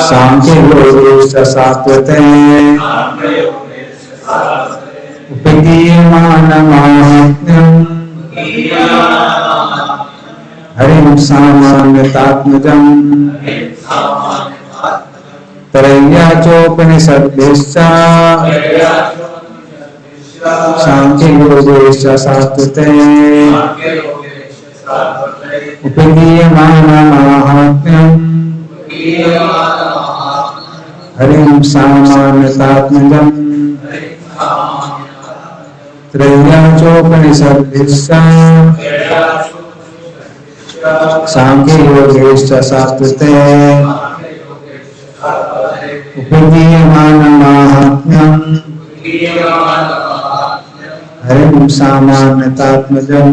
सांख्ययोगेश्च सात्वते उपगीयमानमाहात्म्यम् हरिं सामान्यतात्मजम् त्रय्याचोपनिषद्भिश्च सांख्ययोगेश्च सात्वते उपगीयमानमाहात्म्यम् हरिं सामान्यतात्मजम् त्रय्याचोपनिषद्भिश्च सांख्ययोगेश्च सात्वते उपगीयमानमाहात्म्यम् हरिं सामान्यतात्मजम्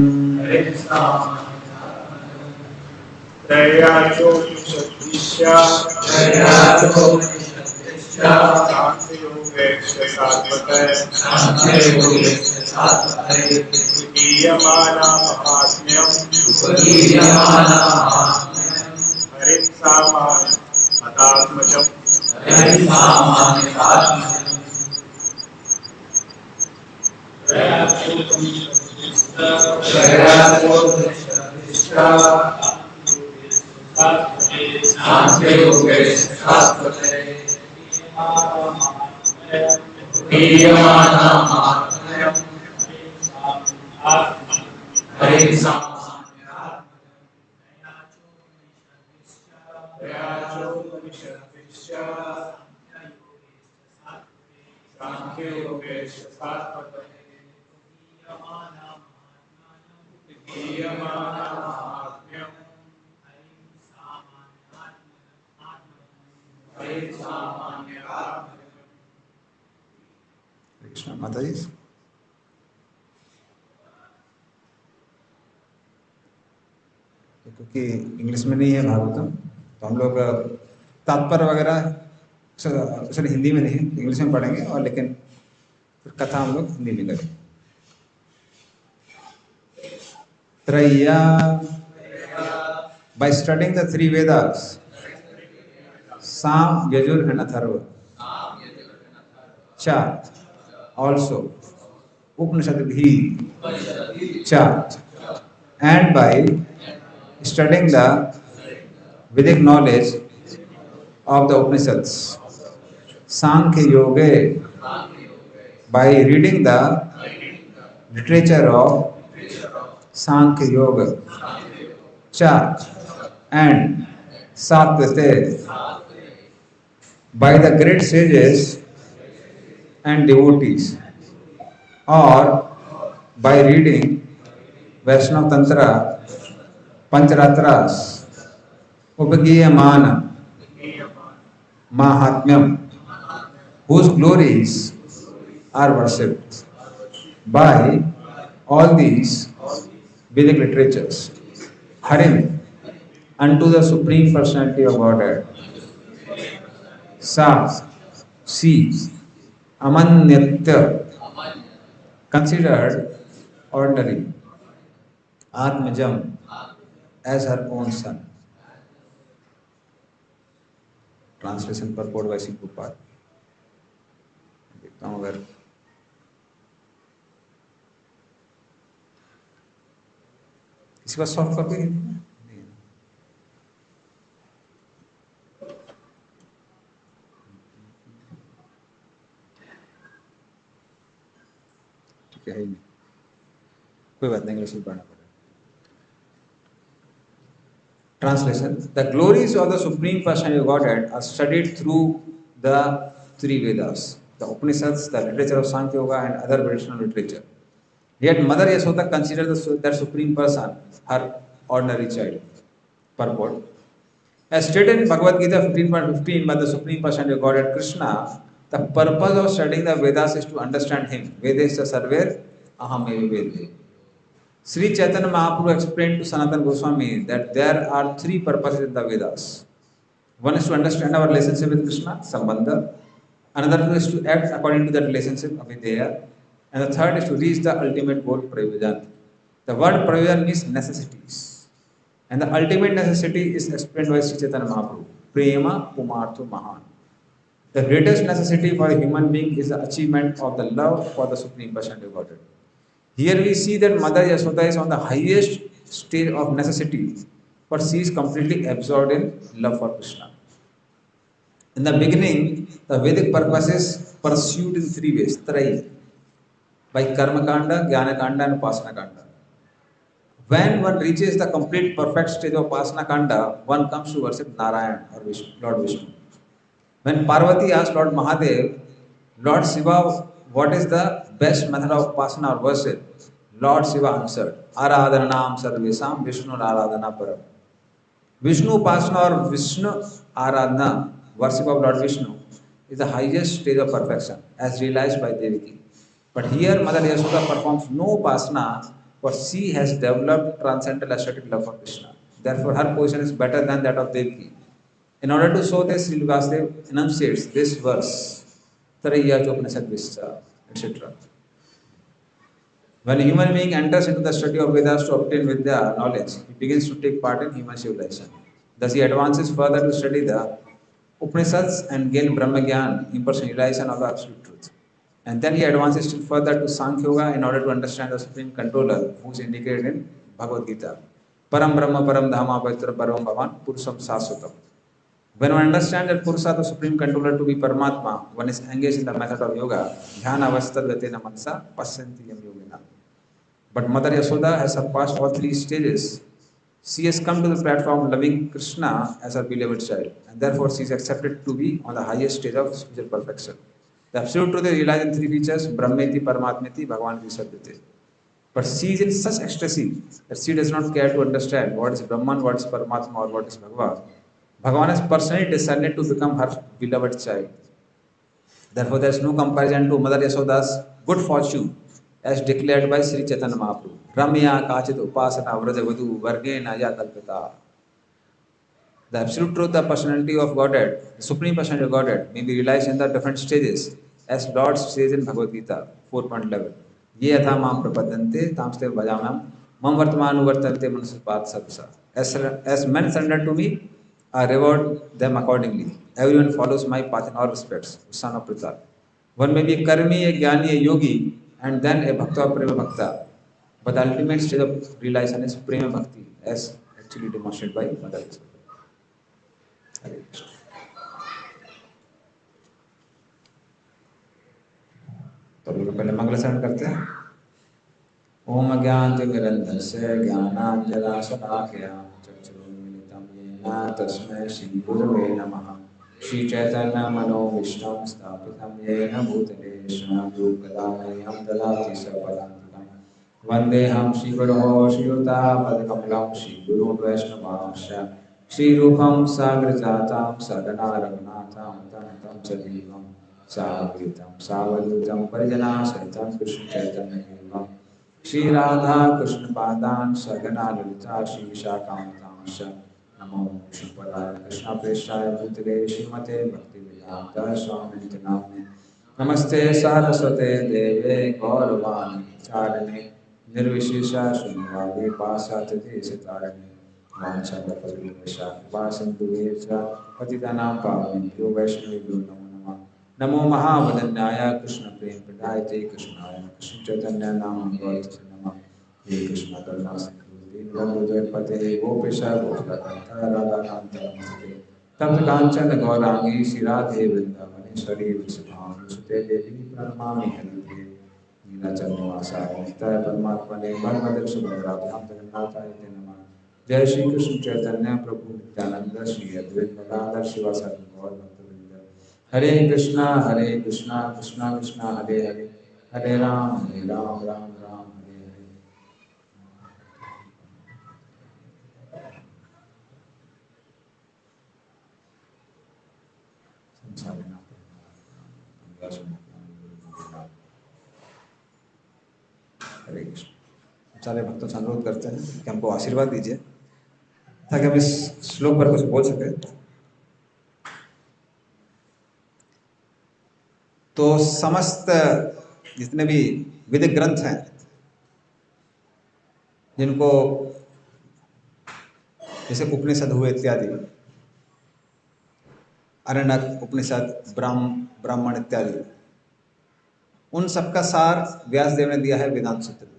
माता जी क्योंकि इंग्लिश में नहीं है भागवतम तो हम लोग तात्पर्य वगैरह सर हिंदी में नहीं इंग्लिश में पढ़ेंगे और लेकिन फिर कथा हम लोग हिंदी में करेंगे। त्रय्या by studying the three Vedas Sam, Yajur and Atharva cha also Upanishad bhi cha and by studying the Vedic knowledge of the Upanishads Sankhya Yoga by reading the literature of Sankhya Yoga cha and Satvate by the great sages and devotees or by reading Vaishnava Tantra Pancharatras Upagiyamana Mahatmyam whose glories are worshipped by all these Vedic literatures. Harim unto the Supreme Personality of Godhead. Sa, she, Amanyatya, considered ordinary. Atmajam, as her own son. Translation purport by Sri Prabhupada. देखता हूँ अगर इसके बाद soft copy ठीक है नहीं कोई बात नहीं इंग्लिश में पढ़ना पड़ेगा। Translation: The glories of the Supreme Personality of Godhead are studied through the three Vedas, the Upanishads, the literature of Sankhya Yoga, and other traditional literature. Yet Mother Yashoda considers that Supreme Person her ordinary child. Purport: as stated in Bhagavad Gita 15.15 by the Supreme Personality of Godhead Krishna, the purpose of studying the Vedas is to understand Him. Vedesya sarver aham eva vede. Sri Chaitanya Mahaprabhu explained to Sanatana Goswami that there are three purposes in the Vedas. One is to understand our relationship with Krishna, Sambandha. Another is to act according to that relationship, Avideya. And the third is to reach the ultimate goal, Prayojan. The word Prayojan means necessities. And the ultimate necessity is explained by Sri Chaitanya Mahaprabhu. Prema Pumarthu Mahan. The greatest necessity for a human being is the achievement of the love for the Supreme Personality of Godhead. Here we see that Mother Yashoda is on the highest stage of necessity, but she is completely absorbed in love for Krishna. In the beginning, the Vedic purpose is pursued in three ways, Trai, by Karma Kanda, Jnana Kanda, and Upasana Kanda. When one reaches the complete perfect stage of Upasana Kanda, one comes to worship Narayan or Vishnu, Lord Vishnu. When Parvati asked Lord Mahadev, Lord Shiva, what is the best method of Upasana or worship? Lord Shiva answered, Aradhanam Sarvesam Vishnu Aradhana Param. Vishnu Upasana or Vishnu Aradhana, worship of Lord Vishnu, is the highest stage of perfection, as realized by Devaki. But here Mother Yashoda performs no Upasana, for she has developed transcendental aesthetic love for Krishna. Therefore, her position is better than that of Devaki. In order to show this, Sri Vasudev enunciates this verse, Tarayya Chopanishad Vishya, etc. When a human being enters into the study of Vedas to obtain Vidya knowledge, he begins to take part in human civilization. Thus, he advances further to study the Upanishads and gain Brahma Gyan, impersonalization of the absolute truth. And then he advances still further to Sankhya Yoga in order to understand the Supreme Controller, who is indicated in Bhagavad Gita. Param Brahma Param Dhamma Pavitra Param Bhavan Purusham Saswatam. When one understands that Purusha, the Supreme Controller, to be Paramatma, one is engaged in the method of yoga, Dhyana Avastadgatena Mansa Pasyanti Yam Yogina. But Mother Yashoda has surpassed all three stages. She has come to the platform loving Krishna as her beloved child, and therefore she is accepted to be on the highest stage of spiritual perfection. The absolute truth is realized in three features: Brahmeti, Paramatmeti, Bhagavan Visadyate. But she is in such ecstasy that she does not care to understand what is Brahman, what is Paramatma, or what is Bhagavan. Bhagavan has personally decided to become her beloved child. Therefore, there is no comparison to Mother Yashoda's good fortune as declared by Sri Chaitanya Mahaprabhu. Ramya Kachit Upasana Vrajavadu Vargena Ya Kalpita. The absolute truth, the personality of Godhead, the Supreme Personality of Godhead, may be realized in the different stages, as Lord says in Bhagavad Gita 4.11. Ye yatha mam prapadante tamste bhajamam mam vartamanu vartante manuspaat sabsa. As men surrender to me, I reward them accordingly. Everyone follows my path in all respects, son of Pritha. One may be a karmi, a jnani, a yogi, and then a bhakta or prema bhakta. But the ultimate stage of realization is prema bhakti, as actually demonstrated by Mother Yashoda. हरे कृष्ण। तो लोग पहले मंगल स्मरण करते हैं। ओम अज्ञानतिमिरन्धस्य ज्ञानाञ्जनशलाकया चक्षुरुन्मिलितं येन तस्मै श्रीगुरवे नमः। श्रीचैतन्यमनोभीष्टं स्थापितं येन भूतले स्वयं रूपकदामह्यं ददाति स्वपदान्तिकं। वन्देऽहं श्रीगुरोः श्रीयुतापदकमलं श्रीगुरुं वैष्णवांश्च श्रीरूपं साग्रजातां सगना रघुनाथां तं सजीवं साग्रतं सावधूतं परिजनासहितं कृष्णचैतन्यदेवं श्रीराधा कृष्णपादान् सगना ललिता श्रीविशाखान्तांश्च नमो विष्णुपदाय कृष्णप्रेष्ठाय भूतले श्रीमते भक्तिवेदान्त स्वामिनिति नामिने नमस्ते सारस्वते देवे गौरवाणी चारिणे निर्विशेष शून्यवादी पाश्चात्यदेशतारिणे पतितानां पावनेभ्यो वैष्णवेभ्यो नमो नमः। नमो महावदन्याय कृष्ण प्रेम प्रदायते कृष्णाय कृष्ण चैतन्य नाम गौरव नमः। हे कृष्ण करुणा सिंधु दीनबंधु जगत्पते गोपेश गोपिकाकांत राधाकांत नमस्ते। तप्त कांचन गौरांगी श्री राधे वृंदावनेश्वरी वृषभानुसुते देवी प्रणमामि हरिप्रिये नीलाचल निवासाय नित्याय परमात्मने भगवते सुभद्राभ्यां जगन्नाथाय ते नमः। जय श्री कृष्ण चैतन्य प्रभु नित्यानंद श्री अद्वैत गदाधर शिवासादि गौर भक्तवृंद। हरे कृष्णा कृष्णा कृष्णा हरे हरे हरे राम राम राम हरे हरे। हरे कृष्ण। सारे भक्तों से अनुरोध करते हैं कि हमको आशीर्वाद दीजिए ताकि हम इस श्लोक पर कुछ बोल सके। तो समस्त जितने भी वैदिक ग्रंथ हैं जिनको जैसे उपनिषद हुए इत्यादि, अरण्यक उपनिषद, ब्राह्मण इत्यादि, उन सबका सार व्यासदेव ने दिया है वेदांत सूत्र में।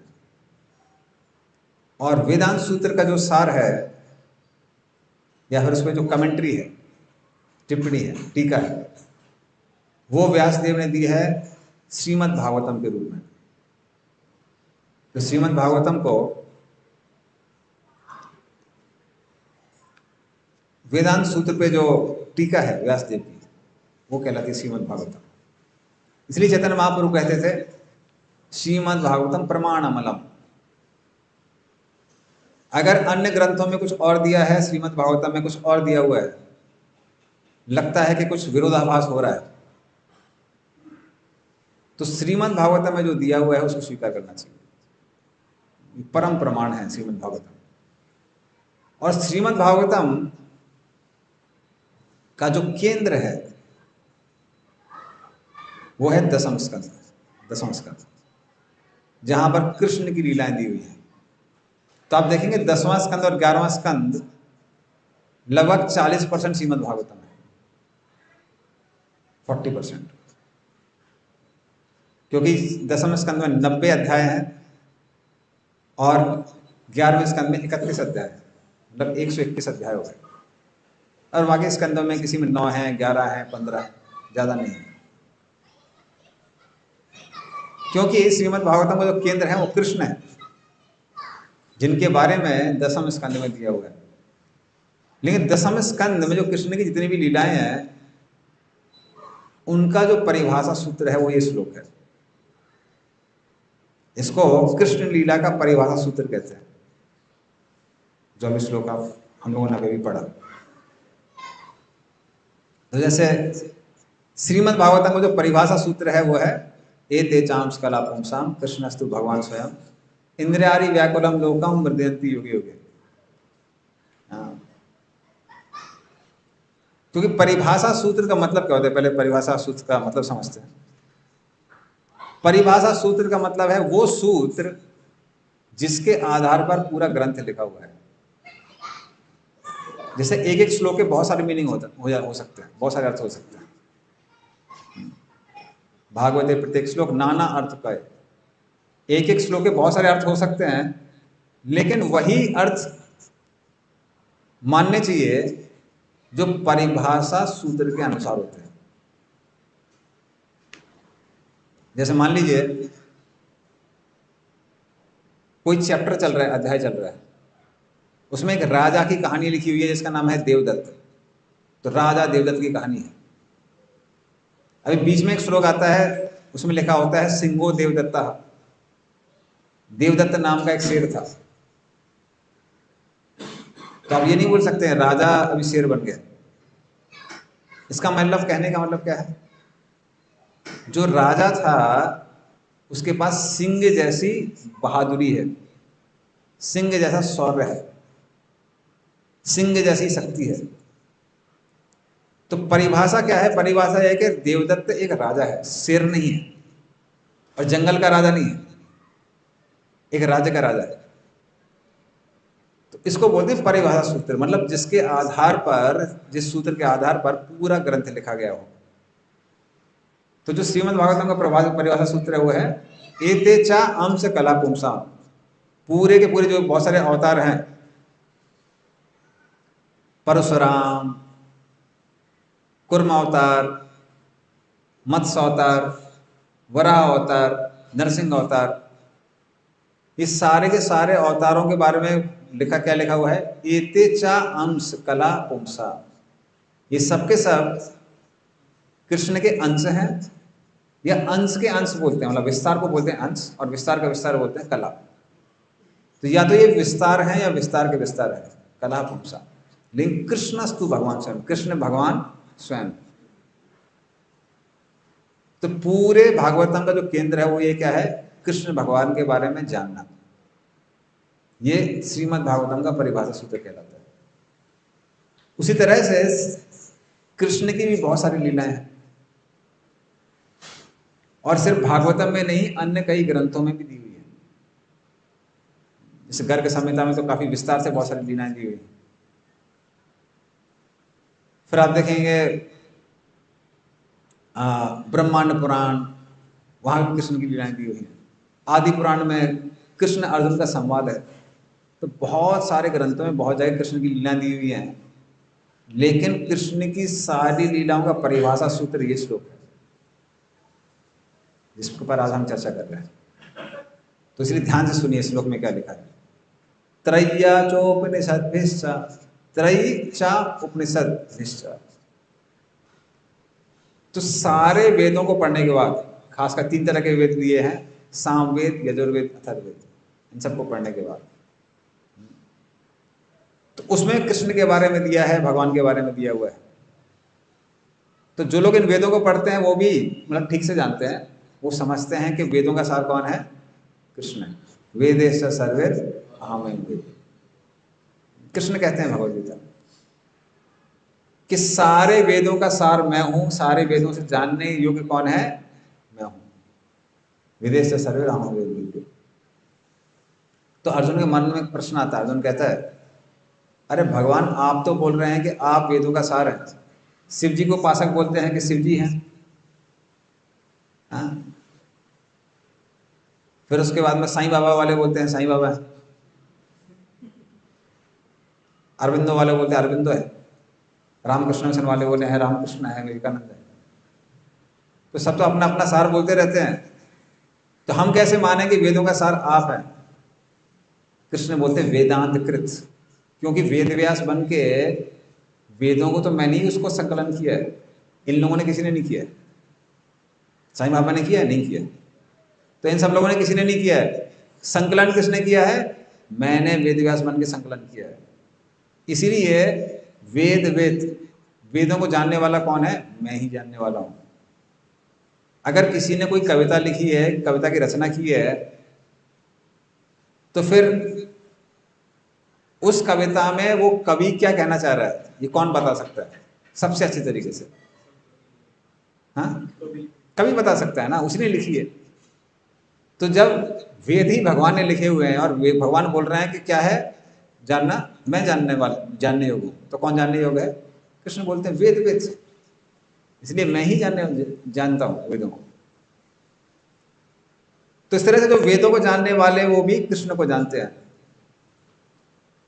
और वेदांत सूत्र का जो सार है या फिर उसमें जो कमेंट्री है, टिप्पणी है, टीका है, वो व्यासदेव ने दी है श्रीमद् भागवतम के रूप में। तो श्रीमद् भागवतम को वेदांत सूत्र पे जो टीका है व्यासदेव की, वो कहलाती है श्रीमद् भागवतम। इसलिए चैतन्य महाप्रभु कहते थे श्रीमद् भागवतम प्रमाणमलम। अगर अन्य ग्रंथों में कुछ और दिया है, श्रीमद् भागवतम में कुछ और दिया हुआ है, लगता है कि कुछ विरोधाभास हो रहा है, तो श्रीमद् भागवतम में जो दिया हुआ है उसको स्वीकार करना चाहिए। परम प्रमाण है श्रीमद् भागवतम। और श्रीमद् भागवतम का जो केंद्र है वो है दसम स्कंद, जहां पर कृष्ण की लीलाएं दी हुई है। तो आप देखेंगे 10वां स्कंद और 11वां स्कंद लगभग 40% श्रीमद् भागवतम है, 40%, क्योंकि 10वें स्कंद में 90 अध्याय हैं और 11वें स्कंद में 31 अध्याय है, मतलब 121 अध्याय हो गए। और बाकी स्कंदों में किसी में 9 है, 11 है, 15 है, ज्यादा नहीं है। क्योंकि श्रीमद् भागवतम का जो केंद्र है वो कृष्ण है, जिनके बारे में 10वें स्कंद में दिया हुआ है। लेकिन 10वें स्कंद में जो कृष्ण की जितनी भी लीलाएं हैं, उनका जो परिभाषा सूत्र है वो ये श्लोक है। इसको कृष्ण लीला का परिभाषा सूत्र कहते हैं, जो अभी श्लोक हम लोगों ने अभी भी पढ़ा। तो जैसे श्रीमद् भागवतम का जो परिभाषा सूत्र है वो है एते चांस कला पुंसाम कृष्णस्तु भगवान स्वयं इंद्रियारि व्याकुलम लोकम मृदयंती युगे युगे। क्योंकि परिभाषा सूत्र का मतलब क्या होता है, पहले परिभाषा सूत्र का मतलब समझते हैं। परिभाषा सूत्र का मतलब है वो सूत्र जिसके आधार पर पूरा ग्रंथ लिखा हुआ है। जैसे एक एक श्लोक के बहुत सारे मीनिंग हो सकते हैं, बहुत सारे अर्थ हो सकते हैं। भागवत प्रत्येक श्लोक नाना अर्थ का है। एक एक श्लोक के बहुत सारे अर्थ हो सकते हैं, लेकिन वही अर्थ मानने चाहिए जो परिभाषा सूत्र के अनुसार होते हैं। जैसे मान लीजिए कोई चैप्टर चल रहा है, अध्याय चल रहा है, उसमें एक राजा की कहानी लिखी हुई है जिसका नाम है देवदत्त। तो राजा देवदत्त की कहानी है। अभी बीच में एक श्लोक आता है, उसमें लिखा होता है सिंहो देवदत्ता। देवदत्त नाम का एक शेर था। तो आप ये नहीं बोल सकते हैं राजा अभी शेर बन गया। इसका मतलब, कहने का मतलब क्या है, जो राजा था उसके पास सिंह जैसी बहादुरी है, सिंह जैसा शौर्य है, सिंह जैसी शक्ति है। तो परिभाषा क्या है, परिभाषा है कि देवदत्त एक राजा है, शेर नहीं है, और जंगल का राजा नहीं है, एक राज्य का राजा है। तो इसको बोलते हैं परिभाषा सूत्र, मतलब जिसके आधार पर, जिस सूत्र के आधार पर पूरा ग्रंथ लिखा गया हो। तो जो श्रीमद् भागवतम का परिभाषा सूत्र है वो है एते चा अंश कला पुंसा। पूरे के पूरे जो बहुत सारे अवतार हैं, परशुराम, कुर्म अवतार, मत्स्य अवतार, वराह अवतार, नरसिंह अवतार, इस सारे के सारे अवतारों के बारे में लिखा, क्या लिखा हुआ है, एते चा अंश कला पुंसा। ये सबके सब कृष्ण के अंश हैं, या अंश के अंश बोलते हैं, मतलब विस्तार को बोलते हैं अंश, और विस्तार का विस्तार बोलते हैं कला। तो या तो ये विस्तार है या विस्तार के विस्तार है, कला पुंसा। लेकिन कृष्णस्तु भगवान स्वयं, कृष्ण भगवान स्वयं। तो पूरे भागवतम का जो केंद्र है वो ये क्या है, कृष्ण भगवान के बारे में जानना। ये श्रीमद् भागवतम का परिभाषा सूत्र कहलाता है। उसी तरह से कृष्ण की भी बहुत सारी लीलाएं हैं, और सिर्फ भागवतम में नहीं, अन्य कई ग्रंथों में भी दी हुई है। जैसे गर्ग संहिता में तो काफी विस्तार से बहुत सारी लीलाएं दी हुई है। फिर आप देखेंगे ब्रह्मांड पुराण, वहाँ भी कृष्ण की लीलाएं दी हुई हैं। आदि पुराण में कृष्ण अर्जुन का संवाद है। तो बहुत सारे ग्रंथों में बहुत जगह कृष्ण की लीलाएं दी हुई हैं, लेकिन कृष्ण की सारी लीलाओं का परिभाषा सूत्र ये श्लोक है जिसके ऊपर आज हम चर्चा कर रहे हैं। तो इसलिए ध्यान से सुनिए श्लोक में क्या लिखा है। त्रय्या चोपनिषद्भिश्च, त्रयी चा उपनिषद्भिश्च। तो सारे वेदों को पढ़ने के बाद, खासकर 3 तरह के वेद दिए हैं, सामवेद, यजुर्वेद, अथर्ववेद, इन सबको पढ़ने के बाद तो उसमें कृष्ण के बारे में दिया है, भगवान के बारे में दिया हुआ है। तो जो लोग इन वेदों को पढ़ते हैं वो भी मतलब ठीक से जानते हैं, वो समझते हैं कि वेदों का सार कौन है? कृष्ण है। वेदेश सर्वेद अहमेव वेद, कृष्ण कहते हैं भगवद गीता कि सारे वेदों का सार मैं हूं, सारे वेदों से जानने योग्य कौन है? मैं हूं। वेदेश सर्वेद अहमेव वेद। तो अर्जुन के मन में प्रश्न आता है, अर्जुन कहता है अरे भगवान, आप तो बोल रहे हैं कि आप वेदों का सार हैं, शिव जी को उपासक बोलते हैं कि शिव जी हैं, हाँ? फिर उसके बाद में साईं बाबा वाले बोलते हैं साईं बाबा है, अरविंदो वाले बोलते हैं अरविंदो है, रामकृष्ण मिशन वाले बोले हैं रामकृष्ण है, विवेकानंद है। तो सब तो अपना अपना सार बोलते रहते हैं, तो हम कैसे माने कि वेदों का सार आप हैं? कृष्ण बोलते वेदांत कृत, क्योंकि वेद व्यास बन के वेदों को तो मैंने ही उसको संकलन किया है, इन लोगों ने किसी ने नहीं किया है। साईं बाबा ने किया है? नहीं किया। तो इन सब लोगों ने किसी ने नहीं किया है। संकलन किसने किया है? मैंने वेद व्यास बन के संकलन किया है। इसीलिए वेदों को जानने वाला कौन है? मैं ही जानने वाला हूं। अगर किसी ने कोई कविता लिखी है, कविता की रचना की है, तो फिर उस कविता में वो कवि क्या कहना चाह रहा है, ये कौन बता सकता है सबसे अच्छी तरीके से? हाँ, कवि बता सकता है ना, उसने लिखी है। तो जब वेद ही भगवान ने लिखे हुए हैं और भगवान बोल रहे हैं कि क्या है जानना, मैं जानने योग्य हूं, तो कौन जानने योग्य है? कृष्ण बोलते हैं वेद, इसलिए मैं ही जानता हूं वेदों को। तो इस तरह से जो वेदों को जानने वाले वो भी कृष्ण को जानते हैं।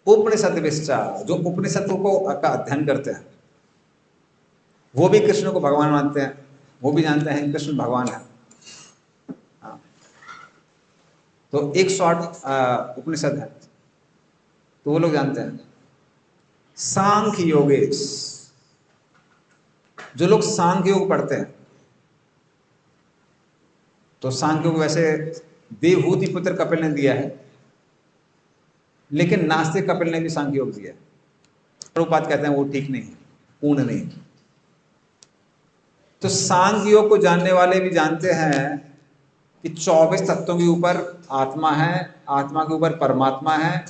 उपनिषद विश्चा, जो उपनिषदों को का अध्ययन करते हैं वो भी कृष्ण को भगवान मानते हैं, वो भी जानते हैं कृष्ण भगवान है। तो 108 उपनिषद है, तो वो लोग जानते हैं। सांख्य योगेश, जो लोग सांख्य योग पढ़ते हैं, तो सांख्य योग वैसे देवहूति पुत्र कपिल ने दिया है, लेकिन नास्तिक कपिल ने भी सांख्य योग दिया है। प्रभुपाद कहते हैं वो ठीक नहीं, पूर्ण नहीं। तो सांख्य योग को जानने वाले भी जानते हैं कि 24 तत्वों के ऊपर आत्मा है, आत्मा के ऊपर परमात्मा है,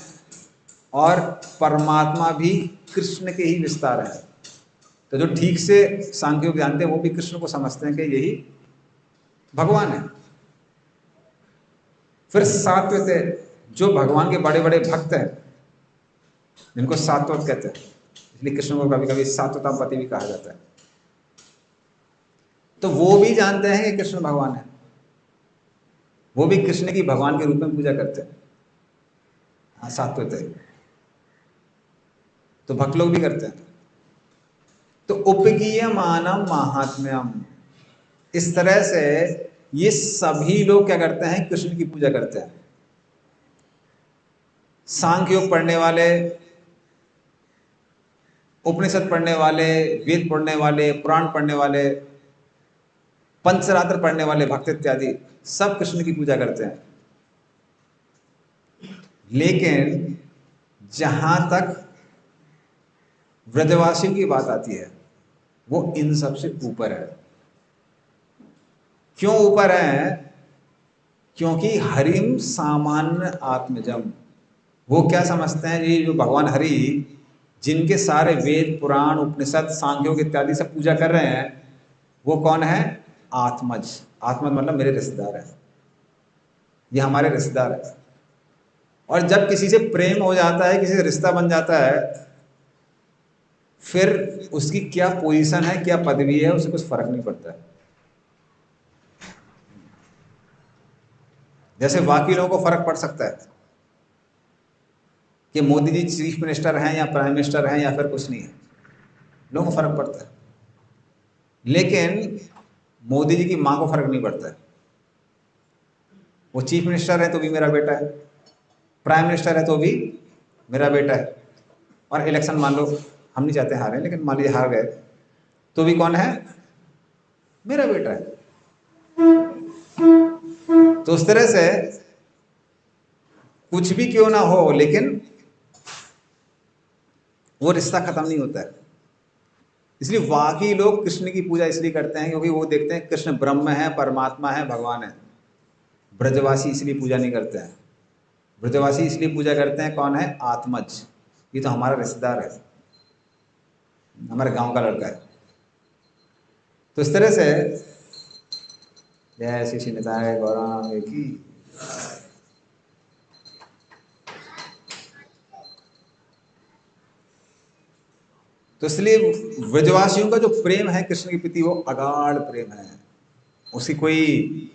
और परमात्मा भी कृष्ण के ही विस्तार है। तो जो ठीक से सांख्य योग जानते हैं वो भी कृष्ण को समझते हैं कि यही भगवान है। फिर सात्विक, जो भगवान के बड़े बड़े भक्त हैं, जिनको सात्वत कहते हैं, इसलिए कृष्ण को कभी कभी सात्वतापति भी कहा जाता है। तो वो भी जानते हैं कि कृष्ण भगवान है, वो भी कृष्ण की भगवान के रूप में पूजा करते हैं। हाँ, सात्विक है, तो भक्त लोग भी करते हैं। तो उपगीयमानम महात्म्यम, इस तरह से ये सभी लोग क्या करते हैं? कृष्ण की पूजा करते हैं। सांख्य योग पढ़ने वाले, उपनिषद पढ़ने वाले, वेद पढ़ने वाले, पुराण पढ़ने वाले, पंचरात्र पढ़ने वाले भक्त इत्यादि सब कृष्ण की पूजा करते हैं। लेकिन जहां तक व्रजवासियों की बात आती है वो इन सबसे ऊपर है। क्यों ऊपर है? क्योंकि हरिम सामान्य आत्मजम, वो क्या समझते हैं? ये जो भगवान हरि, जिनके सारे वेद पुराण उपनिषद सांख्योग इत्यादि सब पूजा कर रहे हैं, वो कौन है? आत्मज। आत्मज मतलब मेरे रिश्तेदार है, ये हमारे रिश्तेदार है। और जब किसी से प्रेम हो जाता है, किसी से रिश्ता बन जाता है, फिर उसकी क्या पोजीशन है, क्या पदवी है, उसे कुछ फर्क नहीं पड़ता है। जैसे बाकी लोगों को फर्क पड़ सकता है कि मोदी जी चीफ मिनिस्टर हैं या प्राइम मिनिस्टर हैं या फिर कुछ नहीं है, लोगों को फर्क पड़ता है, लेकिन मोदी जी की मां को फर्क नहीं पड़ता है। वो चीफ मिनिस्टर है तो भी मेरा बेटा है, प्राइम मिनिस्टर है तो भी मेरा बेटा है, और इलेक्शन मान लो हम नहीं चाहते हारे, लेकिन मान लीजिए हार गए तो भी कौन है, मेरा बेटा है। तो उस तरह से कुछ भी क्यों ना हो, लेकिन वो रिश्ता खत्म नहीं होता है। इसलिए बाकी लोग कृष्ण की पूजा इसलिए करते हैं क्योंकि वो देखते हैं कृष्ण ब्रह्म है, परमात्मा है, भगवान है। ब्रजवासी इसलिए पूजा नहीं करते हैं। ब्रजवासी इसलिए पूजा करते हैं, कौन है, आत्मज, ये तो हमारा रिश्तेदार है, हमारे गांव का लड़का है। तो इस तरह से जय श्री श्री निताय गौरांग की। तो इसलिए ब्रजवासियों का जो प्रेम है कृष्ण के प्रति वो अगाढ़ प्रेम है, उसकी कोई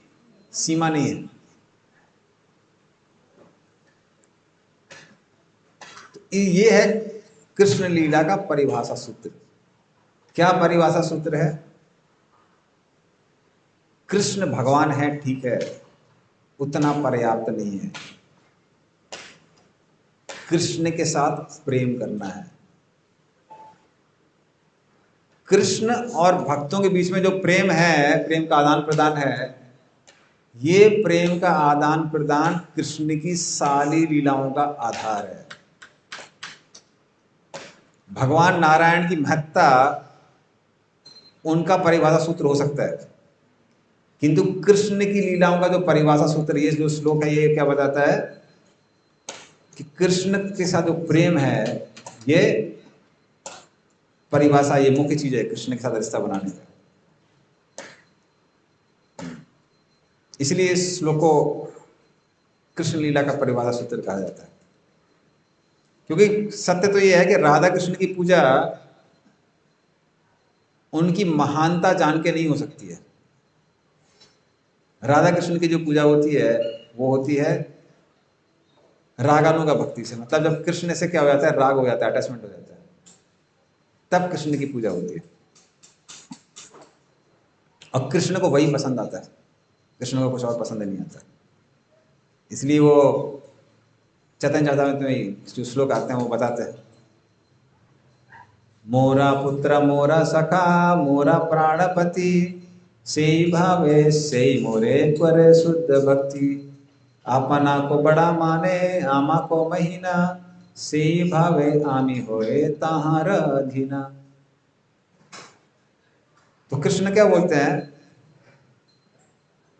सीमा नहीं है। तो ये है कृष्ण लीला का परिभाषा सूत्र। क्या परिभाषा सूत्र है? कृष्ण भगवान है, ठीक है, उतना पर्याप्त नहीं है। कृष्ण के साथ प्रेम करना है। कृष्ण और भक्तों के बीच में जो प्रेम है, प्रेम का आदान प्रदान है, ये प्रेम का आदान प्रदान कृष्ण की सारी लीलाओं का आधार है। भगवान नारायण की महत्ता उनका परिभाषा सूत्र हो सकता है, किंतु कृष्ण की लीलाओं का जो परिभाषा सूत्र, ये जो श्लोक है, ये क्या बताता है कि कृष्ण के साथ जो प्रेम है, ये परिभाषा, ये मुख्य चीज है कृष्ण के साथ रिश्ता बनाने का। इसलिए इस श्लोक को कृष्ण लीला का परिभाषा सूत्र कहा जाता है, क्योंकि सत्य तो यह है कि राधा कृष्ण की पूजा उनकी महानता जान के नहीं हो सकती है। राधा कृष्ण की जो पूजा होती है वो होती है रागानुगा भक्ति से, मतलब जब कृष्ण से क्या हो जाता है, राग हो जाता है, अटैचमेंट हो जाता है, तब कृष्ण की पूजा होती है। और कृष्ण को वही पसंद आता है, कृष्ण को कुछ और पसंद नहीं आता। इसलिए वो चैतन्य चरितामृत में जो श्लोक आते हैं वो बताते हैं, मोरा पुत्र मोरा सखा मोरा प्राणपति, से भावे से मोरे करे शुद्ध भक्ति, अपना को बड़ा माने आमा को महीना, से भावे आमी होए ताहार अधीना। तो कृष्ण क्या बोलते हैं,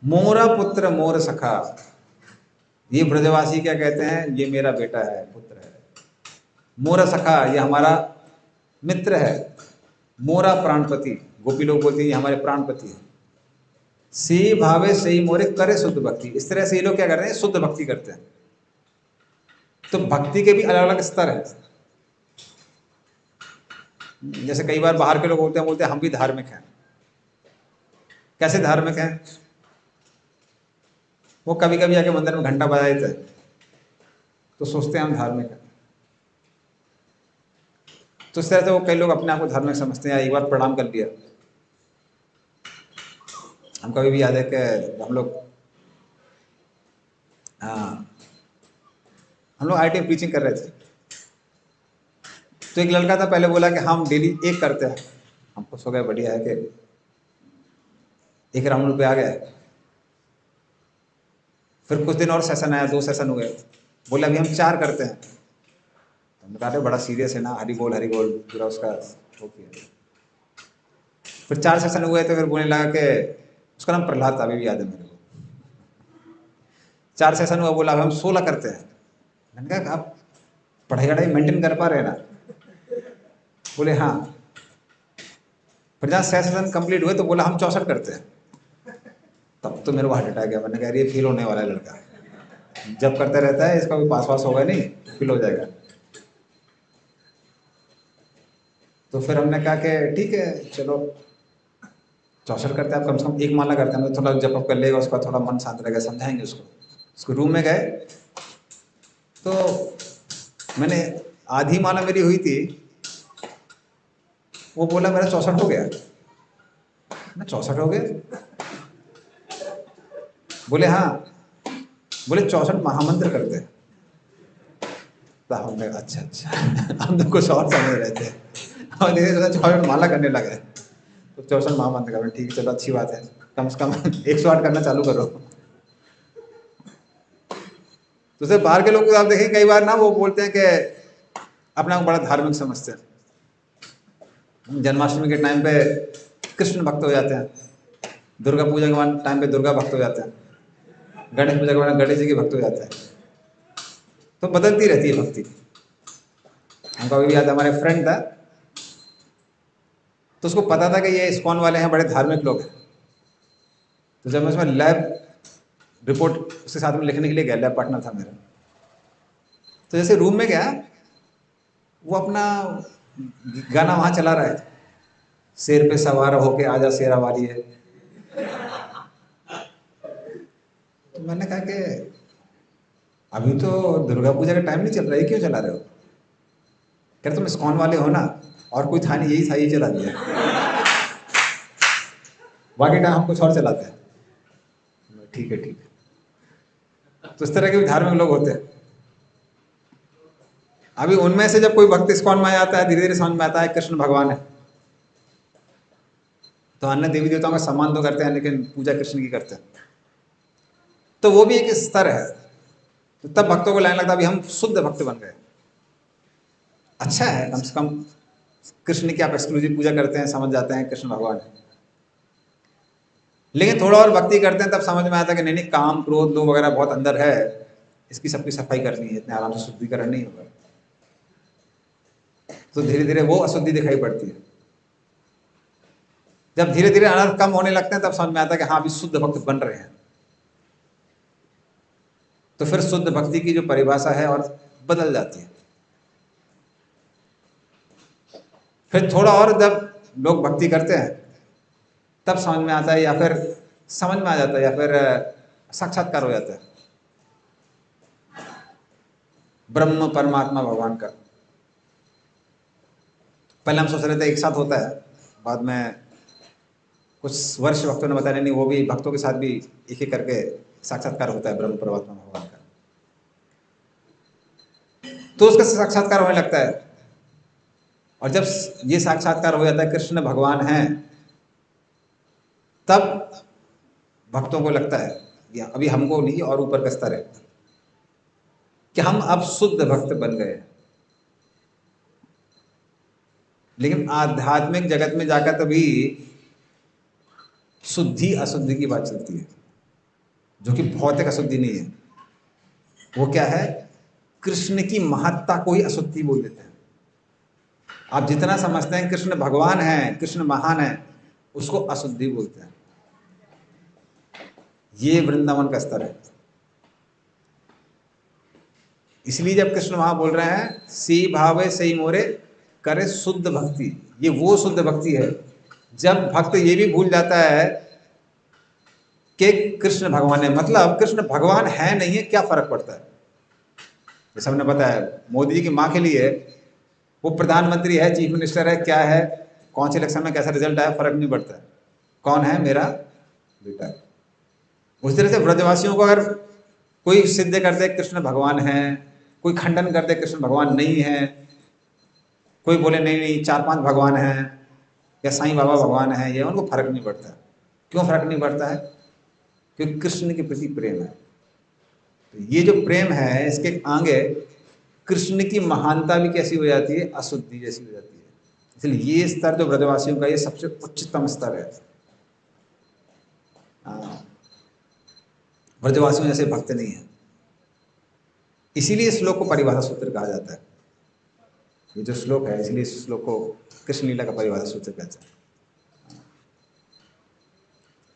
मोरा पुत्र मोर सखा, ये ब्रजवासी क्या कहते हैं, ये मेरा बेटा है, पुत्र है। मोरा सखा, ये हमारा मित्र है। मोरा प्राणपति, गोपी लोग बोलते हैं ये हमारे प्राणपति है। सी भावे सही मोरे करे शुद्ध भक्ति, इस तरह से ये लोग क्या करते हैं, शुद्ध भक्ति करते हैं। तो भक्ति के भी अलग अलग स्तर हैं। जैसे कई बार बाहर के लोग होते हैं, बोलते हैं हम भी धार्मिक हैं। कैसे धार्मिक हैं? वो कभी कभी आके मंदिर में घंटा बजा देते हैं तो सोचते हैं हम धार्मिक हैं। तो इस तरह से वो कई लोग अपने आप को धार्मिक समझते हैं, एक बार प्रणाम कर लिया। हम कभी भी याद है कि हम लोग IIT में टीचिंग कर रहे थे, तो एक लड़का था, पहले बोला कि हम डेली एक करते हैं। हम खुश हो गए, बढ़िया है कि एक राउंड पे आ गया। फिर कुछ दिन और सेशन आया, 2 सेशन हुए, बोले अभी हम 4 करते हैं। तो हमने कहा बड़ा सीरियस है ना, हरि बोल पूरा उसका हो किया। फिर 4 सेशन हुए तो फिर बोलने लगा कि उसका नाम प्रहलाद था, अभी भी याद है मेरे को। 4 सेशन हुआ, बोला अब हम 16 करते हैं। मैंने कहा आप पढ़ाई वढ़ाई मेंटेन कर पा रहे हैं ना? बोले हाँ। फिर जहाँ 6 सेशन कंप्लीट हुए तो बोला हम 64 करते हैं। तब तो मेरे को हार्ट अटैक गया। मैंने कहा ये फेल होने वाला है लड़का, जब करता रहता है, इसका भी पास होगा नहीं, फेल हो जाएगा। तो फिर हमने कहा कि ठीक है चलो 64 करते हैं, आप कम से कम एक माला करते हैं, थोड़ा जप कर लेगा, उसका थोड़ा मन शांत रहेगा, समझाएंगे उसको रूम में गए। तो मैंने आधी माला मेरी हुई थी, वो बोला मेरा 64 हो गया। मैं 64 हो गया? बोले हाँ। बोले 64 महामंत्र करते हैं। तो हमने अच्छा अच्छा हम तो कुछ और समझ रहे थे, और धीरे धीरे 64 माला करने लगे। तो 64 महामंत्र कर, ठीक है चलो अच्छी बात है, कम से कम 108 करना चालू करो। तो सिर्फ बाहर के लोग आप देखें कई बार ना वो बोलते हैं कि अपना को बड़ा धार्मिक समझते हैं। जन्माष्टमी के टाइम पे कृष्ण भक्त हो जाते हैं, दुर्गा पूजा के टाइम पे दुर्गा भक्त हो जाते हैं, गणेश पूजा के बाद गणेश जी के भक्त हो जाते हैं। तो बदलती रहती है भक्ति। हमको अभी याद है, हमारे फ्रेंड था, तो उसको पता था कि ये इस्कॉन वाले हैं, बड़े धार्मिक लोग हैं। तो जब मैं उसमें लैब रिपोर्ट उसके साथ में लिखने के लिए गया, लैब पार्टनर था मेरा, तो जैसे रूम में गया, वो अपना गाना वहाँ चला रहा है, शेर पे सवार होके आजा शेरा वाली है। तो मैंने कहा कि अभी तो दुर्गा पूजा का टाइम नहीं चल रहा है, क्यों चला रहे हो? कह रहे तुम इस्कॉन वाले हो ना, और कोई था नहीं, यही था, यही चला दिया, बाकी टाइम हम कुछ और चलाते हैं। ठीक है ठीक है। तो इस तरह के भी धार्मिक लोग होते हैं। अभी उनमें से जब कोई भक्त इस्कॉन में आता है, धीरे धीरे समझ में आता है कृष्ण भगवान है, तो अन्य देवी देवताओं का सम्मान तो करते हैं लेकिन पूजा कृष्ण की करते हैं। तो वो भी एक स्तर है। तो तब भक्तों को लगने लगता अभी हम शुद्ध भक्त बन गए। अच्छा है, कम से कम कृष्ण की आप एक्सक्लूसिव पूजा करते हैं, समझ जाते हैं कृष्ण भगवान है। लेकिन थोड़ा और भक्ति करते हैं तब समझ में आता है कि नहीं नहीं, काम क्रोध लोभ वगैरह बहुत अंदर है, इसकी सबकी सफाई करनी है, इतने आराम से शुद्धिकरण नहीं होगा। तो धीरे धीरे वो अशुद्धि दिखाई पड़ती है। जब धीरे धीरे अनर्थ कम होने लगते हैं तब समझ में आता है कि हाँ अभी शुद्ध भक्त बन रहे हैं। तो फिर शुद्ध भक्ति की जो परिभाषा है और बदल जाती है। फिर थोड़ा और जब लोग भक्ति करते हैं तब समझ में आता है, या फिर समझ में आ जाता है, या फिर साक्षात्कार हो जाता है ब्रह्म परमात्मा भगवान का। पहले हम सोच रहे थे एक साथ होता है, बाद में कुछ वर्ष भक्तों ने बताया नहीं, वो भी भक्तों के साथ भी एक एक करके साक्षात्कार होता है ब्रह्म परमात्मा भगवान का। तो उसका साक्षात्कार होने लगता है, और जब ये साक्षात्कार हो जाता है कृष्ण भगवान हैं, तब भक्तों को लगता है कि अभी हमको नहीं और ऊपर का स्तर है कि हम अब शुद्ध भक्त बन गए। लेकिन आध्यात्मिक जगत में जाकर तभी शुद्धि अशुद्धि की बात चलती है, जो कि भौतिक अशुद्धि नहीं है। वो क्या है? कृष्ण की महत्ता को ही अशुद्धि बोल देते हैं। आप जितना समझते हैं कृष्ण भगवान हैं, कृष्ण महान है, उसको अशुद्धि बोलते हैं। ये वृंदावन का स्तर है। इसलिए जब कृष्ण वहां बोल रहे हैं सी भावे सही मोरे करे शुद्ध भक्ति, ये वो शुद्ध भक्ति है जब भक्त ये भी भूल जाता है कि कृष्ण भगवान है। मतलब कृष्ण भगवान है नहीं है, क्या फर्क पड़ता है? जैसे हमने बताया मोदी जी की माँ के लिए वो प्रधानमंत्री है, चीफ मिनिस्टर है, क्या है, कौन से इलेक्शन में कैसा रिजल्ट आया, फर्क नहीं पड़ता है, कौन है? मेरा बेटा। उस तरह से ब्रजवासियों को अगर कोई सिद्ध कर दे कृष्ण भगवान है, कोई खंडन कर दे कृष्ण भगवान नहीं है, कोई बोले नहीं नहीं 4-5 भगवान हैं या साईं बाबा भगवान है, ये उनको फर्क नहीं पड़ता। क्यों फर्क नहीं पड़ता है? क्योंकि कृष्ण के प्रति प्रेम है। तो ये जो प्रेम है इसके आगे कृष्ण की महानता भी कैसी हो जाती है? अशुद्धि जैसी हो जाती है। इसलिए ये स्तर जो ब्रजवासियों का, ये सबसे उच्चतम स्तर है। ब्रजवासियों जैसे भक्त नहीं है। इसीलिए श्लोक को परिभाषा सूत्र कहा जाता है। ये जो श्लोक है, इसलिए इस श्लोक को कृष्ण लीला का परिभाषा सूत्र कहते हैं।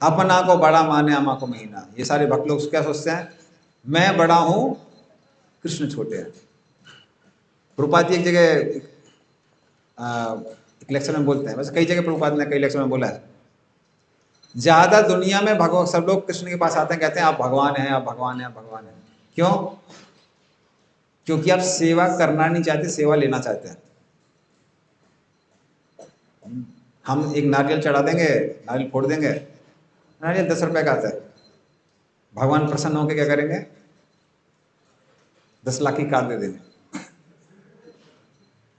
अपना को बड़ा माने अमा को महीना, ये सारे भक्त लोग क्या सोचते हैं? मैं बड़ा हूं, कृष्ण छोटे हैं। प्रभुपाद जी एक जगह एक लेक्चर में बोलते हैं, वैसे कई जगह प्रभुपाद ने कई लेक्चर में बोला है, ज्यादा दुनिया में भगवान सब लोग कृष्ण के पास आते हैं, कहते हैं आप भगवान हैं, आप भगवान हैं, आप भगवान हैं। क्यों? क्योंकि आप सेवा करना नहीं चाहते, सेवा लेना चाहते हैं। हम एक नारियल चढ़ा देंगे, नारियल फोड़ देंगे, नारियल 10 रुपए का आता है, भगवान प्रसन्न होकर क्या करेंगे? 10 लाख की कार दे देंगे।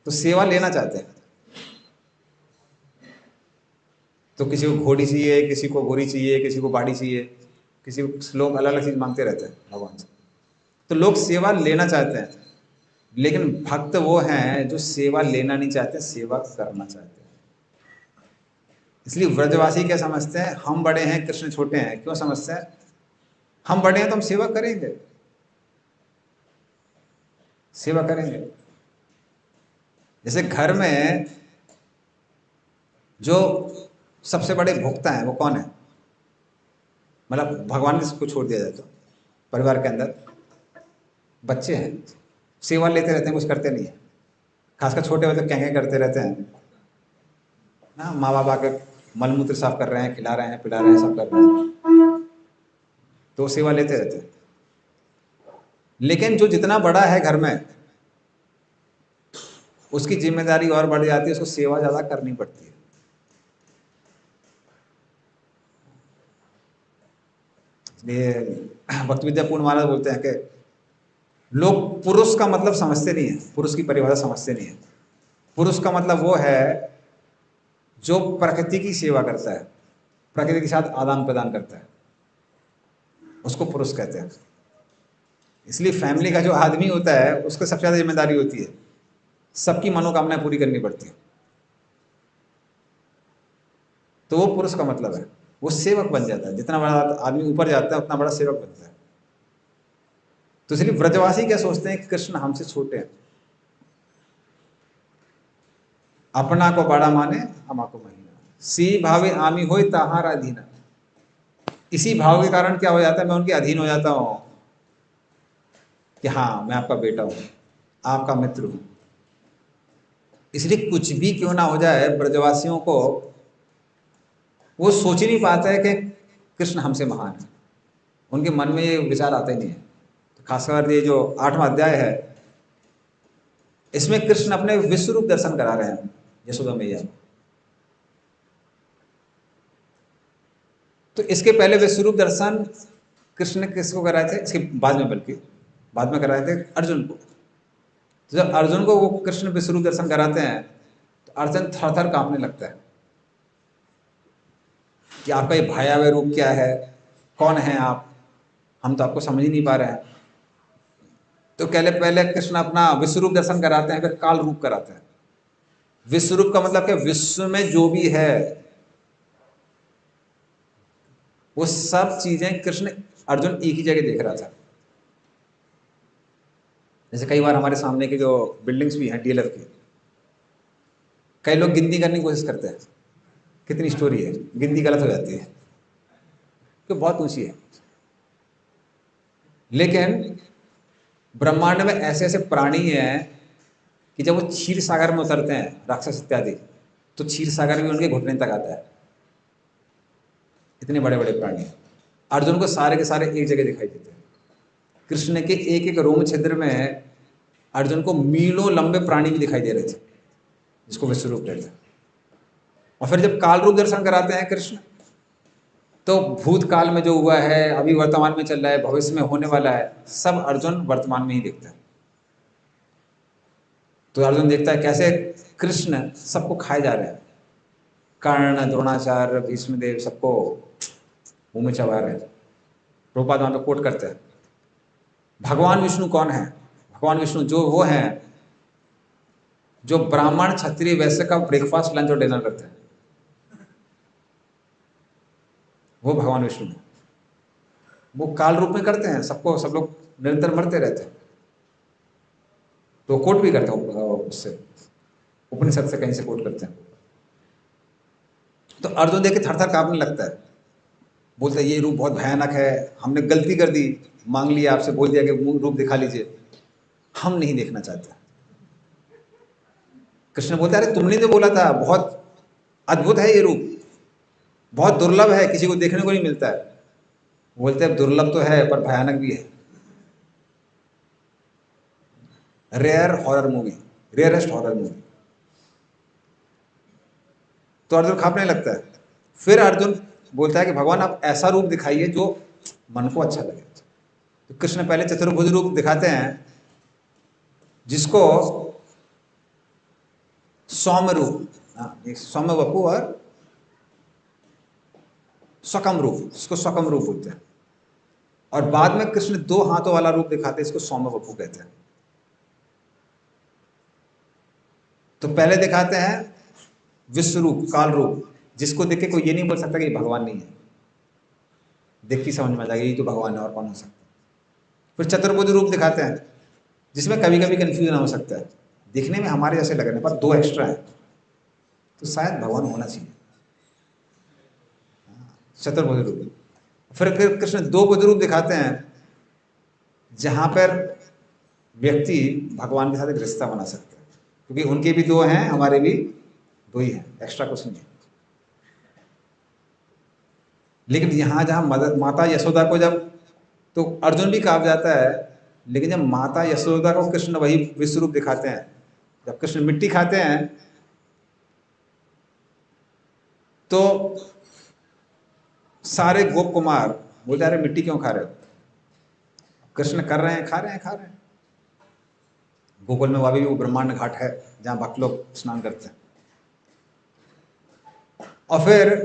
तो सेवा लेना चाहते हैं। तो किसी को घोड़ी चाहिए, किसी को गोरी चाहिए, किसी को बाड़ी चाहिए, किसी को, लोग अलग अलग चीज मांगते रहते हैं भगवान से। तो लोग सेवा लेना चाहते हैं, लेकिन भक्त वो हैं जो सेवा लेना नहीं चाहते, सेवा करना चाहते हैं। इसलिए व्रजवासी क्या समझते हैं? हम बड़े हैं, कृष्ण छोटे हैं। क्यों समझते हैं? हम बड़े हैं तो हम सेवा करेंगे, सेवा करेंगे। जैसे घर में जो सबसे बड़े भोक्ता हैं वो कौन है? मतलब भगवान को छोड़ दिया जाए तो परिवार के अंदर बच्चे हैं, सेवा लेते रहते हैं, कुछ करते नहीं है। खासकर छोटे बच्चे क्या करते रहते हैं ना, माँ बाप आके मलमूत्र साफ कर रहे हैं, खिला रहे हैं, पिला रहे हैं, सब कर रहे हैं, तो सेवा लेते रहते हैं। लेकिन जो जितना बड़ा है घर में, उसकी जिम्मेदारी और बढ़ जाती है, उसको सेवा ज्यादा करनी पड़ती है। इसलिए भक्ति विद्यापूर्ण महाराज बोलते हैं कि लोग पुरुष का मतलब समझते नहीं है, पुरुष की परिभाषा समझते नहीं है। पुरुष का मतलब वो है जो प्रकृति की सेवा करता है, प्रकृति के साथ आदान प्रदान करता है, उसको पुरुष कहते हैं। इसलिए फैमिली का जो आदमी होता है उसको सबसे ज्यादा जिम्मेदारी होती है, सबकी मनोकामनाएं पूरी करनी पड़ती है। तो वो पुरुष का मतलब है, वो सेवक बन जाता है। जितना बड़ा आदमी ऊपर जाता है उतना बड़ा सेवक बनता है। तो इसलिए व्रजवासी क्या सोचते हैं कि कृष्ण हमसे छोटे हैं, अपना को बड़ा माने अमा को महीना, सी भावे आमी होय ताहार अधीना। इसी भाव के कारण क्या हो जाता है? मैं उनके अधीन हो जाता हूं कि हाँ मैं आपका बेटा हूं, आपका मित्र हूं। इसलिए कुछ भी क्यों ना हो जाए, ब्रजवासियों को वो सोच ही नहीं पाता है कि कृष्ण हमसे महान है। उनके मन में ये विचार आते नहीं है। तो खासकर ये जो 8वां अध्याय है, इसमें कृष्ण अपने विश्व रूप दर्शन करा रहे हैं यशोदा मैया। तो इसके पहले विश्व रूप दर्शन कृष्ण ने किसको कराए थे? इसके बाद में, बल्कि बाद में कराए थे अर्जुन को। तो जब अर्जुन को वो कृष्ण विश्व रूप दर्शन कराते हैं तो अर्जुन थर थर कांपने लगता है कि आपका ये भयावह रूप क्या है, कौन है आप, हम तो आपको समझ ही नहीं पा रहे हैं। तो पहले कृष्ण अपना विश्व रूप दर्शन कराते हैं, फिर काल रूप कराते हैं। विश्व रूप का मतलब क्या? विश्व में जो भी है वो सब चीजें कृष्ण अर्जुन एक ही जगह देख रहा था। जैसे कई बार हमारे सामने की जो बिल्डिंग्स भी हैं डीएलएफ की, कई लोग गिनती करने की कोशिश करते हैं कितनी स्टोरी है, गिनती गलत हो जाती है तो बहुत ऊंची है। लेकिन ब्रह्मांड में ऐसे ऐसे प्राणी हैं कि जब वो क्षीर सागर में उतरते हैं, राक्षस इत्यादि, तो क्षीर सागर भी उनके घुटने तक आता है। इतने बड़े बड़े प्राणी अर्जुन को सारे के सारे एक जगह दिखाई देते हैं। कृष्ण के एक एक रोम छिद्र में अर्जुन को मीलों लंबे प्राणी भी दिखाई दे रहे थे, जिसको विश्व रूप कहते हैं। और फिर जब काल रूप दर्शन कराते हैं कृष्ण, तो भूतकाल में जो हुआ है, अभी वर्तमान में चल रहा है, भविष्य में होने वाला है, सब अर्जुन वर्तमान में ही देखता है। तो अर्जुन देखता है कैसे कृष्ण सबको खाए जा रहे हैं, कर्ण, द्रोणाचार्य, भीष्मदेव सबको मुंह में चबा रहे हैं। प्रभुपाद वहां पे कोट करते हैं, भगवान विष्णु कौन है? भगवान विष्णु जो वो हैं जो ब्राह्मण, क्षत्रिय, वैश्य का ब्रेकफास्ट, लंच और डिनर करते हैं, वो भगवान विष्णु है। वो काल रूप में करते हैं सबको, सब लोग निरंतर मरते रहते हैं। तो कोट भी करते हैं उससे, उपनिषद से कहीं से कोट करते हैं। तो अर्जुन देख के थर थर कांपने लगता है, बोलता है ये रूप बहुत भयानक है, हमने गलती कर दी, मांग लिया आपसे, बोल दिया कि रूप दिखा लीजिए, हम नहीं देखना चाहते। कृष्ण बोलते अरे तुमने तो बोला था, बहुत अद्भुत है ये रूप, बहुत दुर्लभ है, किसी को देखने को नहीं मिलता है। बोलते हैं दुर्लभ तो है पर भयानक भी है। Rare horror movie, rarest horror movie. तो अर्जुन खापने लगता है। फिर अर्जुन बोलता है कि भगवान आप ऐसा रूप दिखाइए जो मन को अच्छा लगे। तो कृष्ण पहले चतुर्भुज रूप दिखाते हैं, जिसको सौम्य रूप, सौम्य वपु और सकम रूप, जिसको सकम रूप बोलते हैं। और बाद में कृष्ण 2 हाथों वाला रूप दिखाते हैं, इसको सौम्य वपु कहते हैं। तो पहले दिखाते हैं विश्व रूप, काल रूप, जिसको देख के कोई ये नहीं बोल सकता कि ये भगवान नहीं है, देख के समझ में आ जाएगा ये तो भगवान है और कौन हो सकता है। फिर चतुर्भुज रूप दिखाते हैं, जिसमें कभी कभी कंफ्यूजन हो सकता है, दिखने में हमारे जैसे लग रहे हैं पर 2 एक्स्ट्रा है, तो शायद भगवान होना चाहिए। चतुर्भुज रूप। फिर कृष्ण 2 भुज रूप दिखाते हैं, जहां पर व्यक्ति भगवान के साथ एक रिश्ता बना सकते हैं, क्योंकि उनके भी 2 हैं, हमारे भी 2 ही हैं, एक्स्ट्रा कुछ नहीं है। लेकिन यहाँ जहाँ माता यशोदा को जब, तो अर्जुन भी कांप जाता है, लेकिन जब माता यशोदा को कृष्ण वही विश्व रूप दिखाते हैं, जब कृष्ण मिट्टी खाते हैं तो सारे गोप कुमार बोलते अरे मिट्टी क्यों खा रहे हो? कृष्ण कर रहे हैं, खा रहे हैं, खा रहे हैं। गोकुल में वह भी वो ब्रह्मांड घाट है जहाँ भक्त लोग स्नान करते हैं। और फिर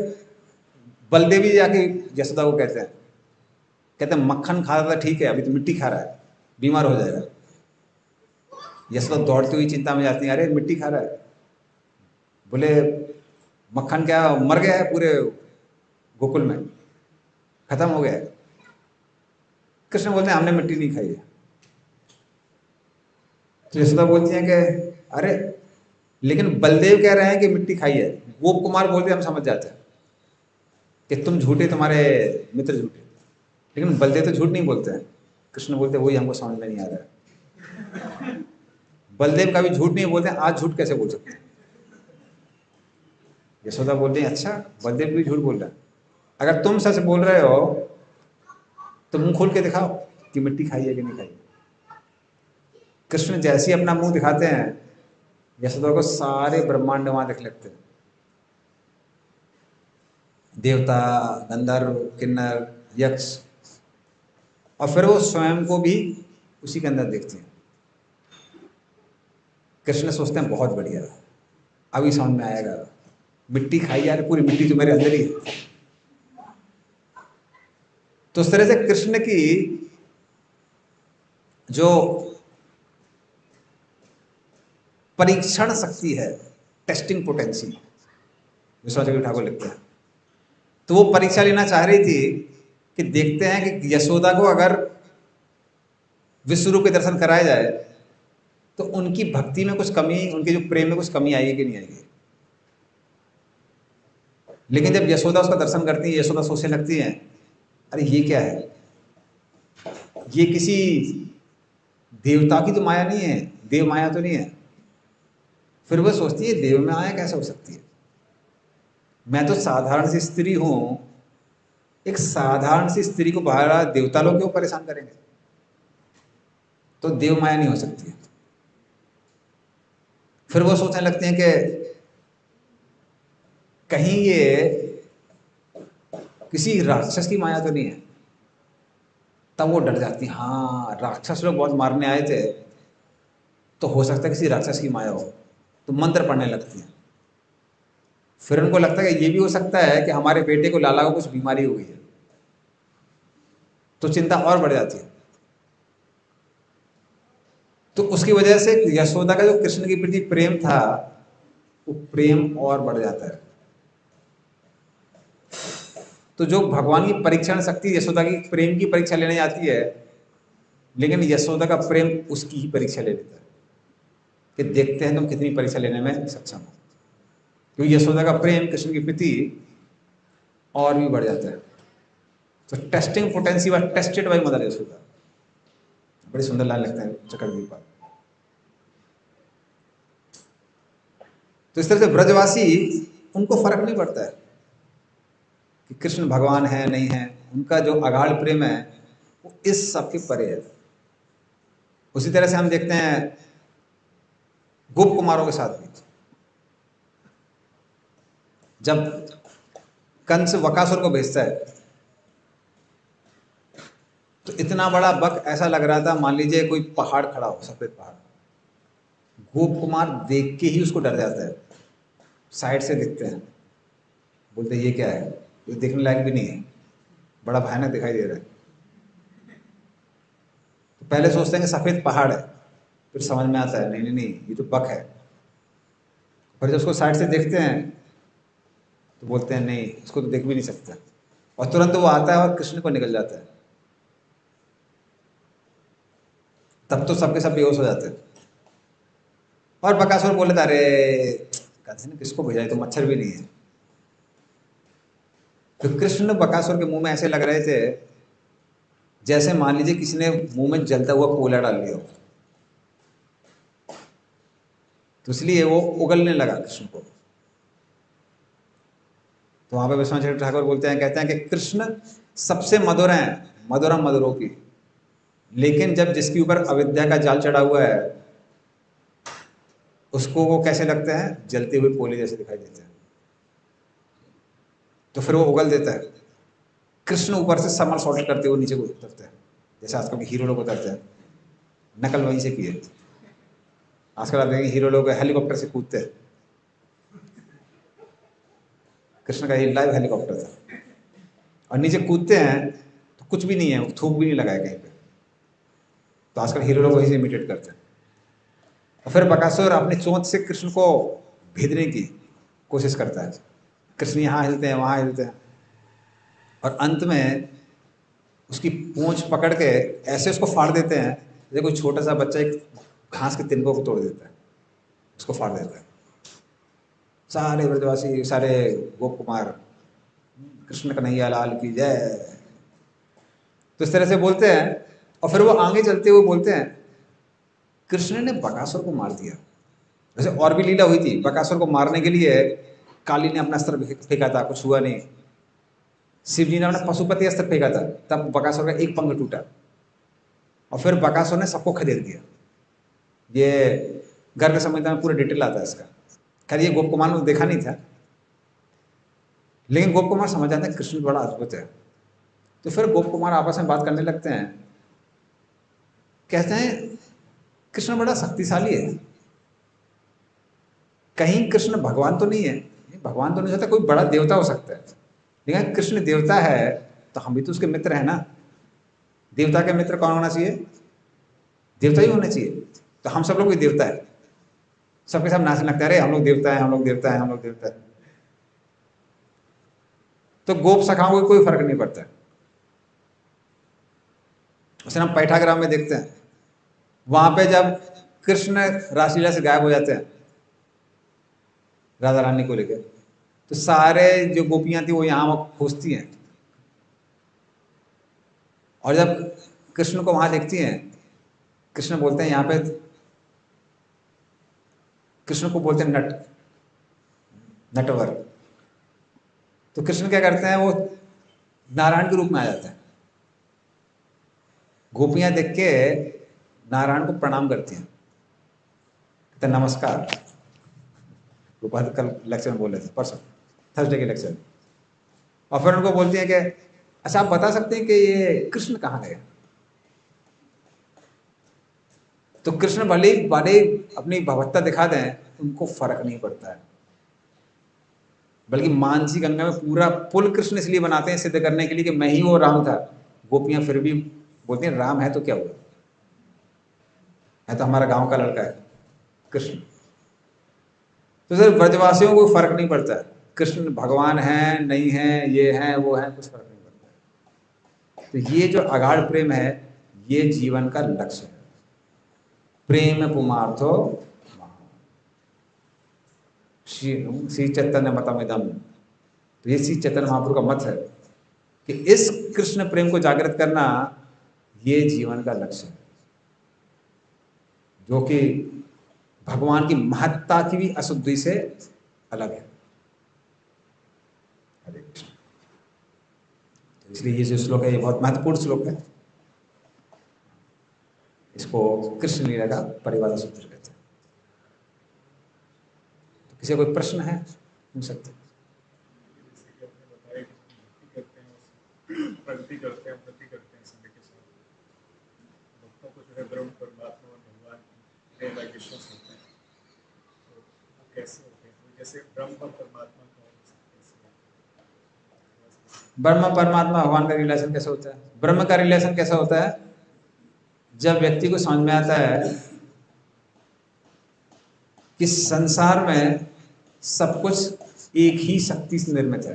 बलदेवी जाके यशोदा को कहते हैं मक्खन खा रहा था ठीक है, अभी तो मिट्टी खा रहा है, बीमार हो जाएगा। यशोदा दौड़ती हुई चिंता में जाती है, अरे मिट्टी खा रहा है। बोले मक्खन क्या मर गया है पूरे गोकुल में, खत्म हो गया है? कृष्ण बोलते हैं हमने मिट्टी नहीं खाई है। तो यशोदा बोलती है कि अरे लेकिन बलदेव कह रहे हैं कि मिट्टी खाई है। गोप कुमार बोलते हम समझ जाते हैं कि तुम झूठे, तुम्हारे मित्र झूठे, लेकिन बलदेव तो झूठ नहीं बोलते हैं। कृष्ण बोलते वही हमको समझ में नहीं आ रहा है। बलदेव कभी झूठ नहीं बोलते, आज झूठ कैसे बोल सकते हैं? यशोदा बोलते हैं अच्छा बलदेव भी झूठ बोल रहा है, अगर तुम सच बोल रहे हो तो मुंह खोल के दिखाओ कि मिट्टी खाई है कि नहीं खाई। कृष्ण जैसे ही अपना मुंह दिखाते हैं, यशोदा को सारे ब्रह्मांड वहां दिख लगते हैं, देवता, गंधर्व, किन्नर, यक्ष, और फिर वो स्वयं को भी उसी के अंदर देखते हैं। कृष्ण सोचते हैं बहुत बढ़िया, अभी समझ में आएगा, मिट्टी खाई यार, पूरी मिट्टी तो मेरे अंदर ही है। तो उस तरह से कृष्ण की जो परीक्षण शक्ति है, टेस्टिंग पोटेंसी, विश्वाचार्य ठाकुर लिखते हैं, तो वो परीक्षा लेना चाह रही थी कि देखते हैं कि यशोदा को अगर विश्व रूप के दर्शन कराए जाए तो उनकी भक्ति में कुछ कमी, उनके जो प्रेम में कुछ कमी आएगी कि नहीं आएगी। लेकिन जब यशोदा उसका दर्शन करती है, यशोदा सोचने लगती है अरे ये क्या है, ये किसी देवता की तो माया नहीं है, देव माया तो नहीं है। फिर वह सोचती है देव माया कैसे हो सकती है, मैं तो साधारण सी स्त्री हूं, एक साधारण सी स्त्री को बाहर देवता लोग क्यों परेशान करेंगे, तो देव माया नहीं हो सकती है। फिर वो सोचने लगते हैं कि कहीं ये किसी राक्षस की माया तो नहीं है। तब वो डर जाती, हाँ राक्षस लोग बहुत मारने आए थे, तो हो सकता है किसी राक्षस की माया हो, तो मंत्र पढ़ने लगती है। फिर उनको लगता है कि ये भी हो सकता है कि हमारे बेटे को, लाला को कुछ बीमारी हो गई है, तो चिंता और बढ़ जाती है। तो उसकी वजह से यशोदा का जो कृष्ण के प्रति प्रेम था, वो प्रेम और बढ़ जाता है। तो जो भगवान की परीक्षण शक्ति यशोदा की प्रेम की परीक्षा लेने आती है, लेकिन यशोदा का प्रेम उसकी ही परीक्षा ले लेता है कि देखते हैं तुम कितनी परीक्षा लेने में सक्षम हो। क्योंकि यशोदा का प्रेम कृष्ण के प्रति और भी बढ़ जाता है। तो testing potency was tested by mother Yashoda, बड़ी सुंदर लाइन लगता है चक्रव्यूह पर। तो इस तरह से ब्रजवासी, उनको फर्क नहीं पड़ता है कि कृष्ण भगवान है नहीं है, उनका जो अगाढ़ प्रेम है वो इस सब के परे है। उसी तरह से हम देखते हैं गोप कुमारों के साथ भी, जब कंस वकासुर को भेजता है तो इतना बड़ा बक ऐसा लग रहा था, मान लीजिए कोई पहाड़ खड़ा हो, सफेद पहाड़। गोप कुमार देख के ही उसको डर जाता है, साइड से दिखते हैं, बोलते हैं ये क्या है, ये देखने लायक भी नहीं है, बड़ा भयानक दिखाई दे रहा है। तो पहले सोचते हैं कि सफेद पहाड़ है, फिर समझ में आता है नहीं नहीं नहीं, ये तो बक है। फिर जब उसको साइड से देखते हैं तो बोलते हैं नहीं, इसको तो देख भी नहीं सकता, और तुरंत वो आता है और कृष्ण को निकल जाता है। तब तो सबके सब बेहोश हो जाते हैं। और बकासुर बोले था, अरे कंस ने किसको भेजा है, तो मच्छर भी नहीं है। तो कृष्ण बकासुर के मुंह में ऐसे लग रहे थे जैसे मान लीजिए किसी ने मुंह में जलता हुआ कोयला डाल लिया हो। तो इसलिए वो उगलने लगा कृष्ण को। तो वहां पे विश्वनाथ ठाकुर बोलते हैं, कहते हैं कि कृष्ण सबसे मधुर हैं, मधुरम मधुरों की, लेकिन जब जिसके ऊपर अविद्या का जाल चढ़ा हुआ है उसको वो कैसे लगते हैं, जलते हुए कोयले जैसे दिखाई देते हैं। तो फिर वो उगल देता है। कृष्ण ऊपर से समर सॉल्ट करते हुए नीचे को उतरते हैं, जैसे आजकल के हीरो लोग उतरते हैं, नकल वहीं से किए। आजकल आप देखेंगे हीरो लोग हेलीकॉप्टर से कूदते हैं, कृष्ण का ये लाइव हेलीकॉप्टर था। और नीचे कूदते हैं तो कुछ भी नहीं है, थूक भी नहीं लगाया कहीं पे। तो आजकल हीरो लोग वहीं से इमिटेट करते हैं। और फिर बकासुर अपनी चोंच से कृष्ण को भेदने की कोशिश करता है। कृष्ण यहाँ हिलते हैं, वहाँ हिलते हैं, और अंत में उसकी पूंछ पकड़ के ऐसे उसको फाड़ देते हैं जैसे कोई छोटा सा बच्चा एक घास के तिनकों को तोड़ देता है, उसको फाड़ देता है। सारे ब्रजवासी, सारे गोप कुमार, कृष्ण कन्हैया लाल की जय, तो इस तरह से बोलते हैं। और फिर वो आगे चलते हुए बोलते हैं, कृष्ण ने बकासुर को मार दिया। वैसे और भी लीला हुई थी, बकासुर को मारने के लिए काली ने अपना अस्त्र फेंका था, कुछ हुआ नहीं। शिव जी ने अपना पशुपति अस्त्र फेंका था, तब बकासुर का एक पंख टूटा, और फिर बकासुर ने सबको खदेड़ दिया। ये गर्ग संहिता में पूरा डिटेल आता है इसका। खैर ये गोप कुमार ने देखा नहीं था, लेकिन गोप कुमार समझ जाते हैं कृष्ण बड़ा अद्भुत है। तो फिर गोप कुमार आपस में बात करने लगते हैं, कहते हैं कृष्ण बड़ा शक्तिशाली है, कहीं कृष्ण भगवान तो नहीं है। भगवान तो नहीं सकता, कोई बड़ा देवता हो सकता है, लेकिन कृष्ण देवता है तो हम भी तो उसके मित्र हैं ना। देवता के मित्र कौन होना चाहिए, देवता ही होना चाहिए। तो हम सब लोग भी देवता है, सबके सब नाचने लगता है, अरे हम लोग देवता है, हम लोग देवता है, हम लोग देवता है। तो गोप सखाओं को कोई फर्क नहीं पड़ता है। उसे हम पैठाग्राम में देखते हैं, वहां पे जब कृष्ण रासलीला से गायब हो जाते हैं राधा रानी को लेकर, तो सारे जो गोपियां थी वो यहाँ खोजती हैं, और जब कृष्ण को वहां देखती हैं, कृष्ण बोलते हैं यहाँ पे, कृष्ण को बोलते हैं नट, नटवर। तो कृष्ण क्या करते हैं, वो नारायण के रूप में आ जाता है। गोपियां देख के नारायण को प्रणाम करती हैं, कहते नमस्कार। गोपाल कल लेक्चर में बोल रहे थे, परसों थर्सडे के लेक्चर में। और फिर उनको बोलती हैं कि अच्छा आप बता सकते हैं कि ये कृष्ण कहाँ गए। तो कृष्ण भले बड़े अपनी भगवत्ता दिखा दें, उनको फर्क नहीं पड़ता है। बल्कि मानसी गंगा में पूरा पुल कृष्ण इसलिए बनाते हैं सिद्ध करने के लिए कि मैं ही वो राम था। गोपियां फिर भी बोलती हैं राम है तो क्या हुआ, है तो हमारा गांव का लड़का है कृष्ण। तो सर ब्रजवासियों को फर्क नहीं पड़ता है, कृष्ण भगवान है नहीं है, ये है वो है, कुछ फर्क नहीं पड़ता। तो ये जो अगाढ़ प्रेम है, ये जीवन का लक्ष्य है। प्रेम पुमार्थो श्री चैतन्य मतमिदम। तो ये श्री चैतन्य महाप्रभु का मत है कि इस कृष्ण प्रेम को जागृत करना ये जीवन का लक्ष्य है, जो कि भगवान की महत्ता की भी अशुद्धि से अलग है। हरे कृष्ण। इसलिए ये जो श्लोक है ये बहुत महत्वपूर्ण श्लोक है। इसको कृष्ण लीला का परिवार सूत्र कहते हैं। तो किसी कोई प्रश्न है पूछ सकते हैं। प्रगति करते हैं समय के साथ भक्तों को जो है ब्रह्म परमात्मा और भगवान की रियलाइजेशन होते हैं, तो वो कैसे होते हैं? जैसे ब्रह्म और परमात्मा का ब्रह्म परमात्मा भगवान का रिलेशन कैसे होता है? ब्रह्म का रिलेशन कैसा होता है? जब व्यक्ति को समझ में आता है कि संसार में सब कुछ एक ही शक्ति से निर्मित है।